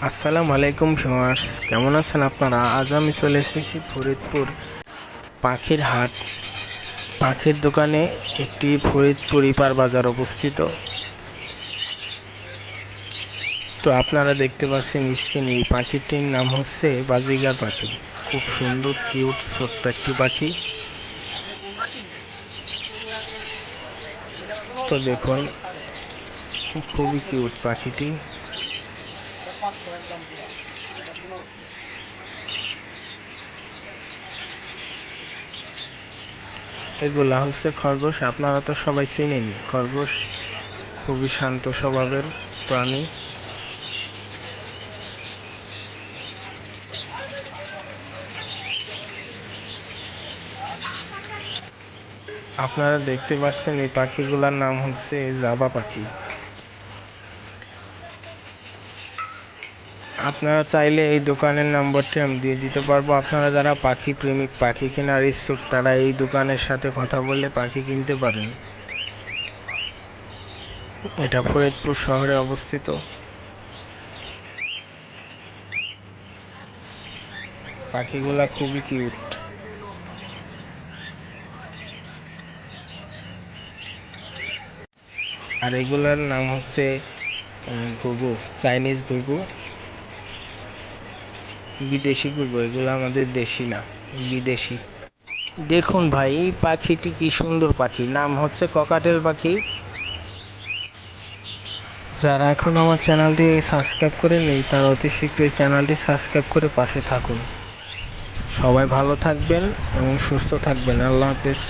আসসালামু আলাইকুম ভিউয়ার্স, কেমন আছেন আপনারা? আজ আমি চলে এসেছি ফরিদপুর পাখির হাট। পাখির দোকানে একটি ফরিদপুর ইপার বাজার অবস্থিত। তো আপনারা দেখতে পাচ্ছেন স্ক্রিনে, এই পাখিটির নাম হচ্ছে বাজিগার পাখি। খুব সুন্দর কিউট ছোট্ট একটি পাখি। তো দেখুন, খুবই কিউট পাখিটি। এগুলা হচ্ছে খরগোশ। আপনারা তো সবাই চেনেন খরগোশ খুবই শান্ত স্বভাবের প্রাণী। আপনারা দেখতে পাচ্ছেন এই পাখিগুলোর নাম হচ্ছে জাবা পাখি। আপনারা চাইলে এই দোকানের নাম্বারটি আমি দিয়ে দিতে পারবো। আপনারা যারা পাখি প্রেমিক, পাখি কেনার ইচ্ছুক, তারা এই দোকানের সাথে কথা বলে পাখি কিনতে পারেন। এটা ফরিদপুর শহরে অবস্থিত। পাখিগুলা খুবই কিউট। আর এগুলার নাম হচ্ছে ঘুঘু, চাইনিজ ঘুঘু, বিদেশি ঘুঘু। এগুলো আমাদের দেশি না, বিদেশি। দেখুন ভাই, এই পাখিটি কি সুন্দর পাখি, নাম হচ্ছে ককাটেল পাখি। যারা এখন আমার চ্যানেলটি সাবস্ক্রাইব করে নেই, তারা অতি শীঘ্রই চ্যানেলটি সাবস্ক্রাইব করে পাশে থাকুন। সবাই ভালো থাকবেন এবং সুস্থ থাকবেন। আল্লাহ হাফেজ।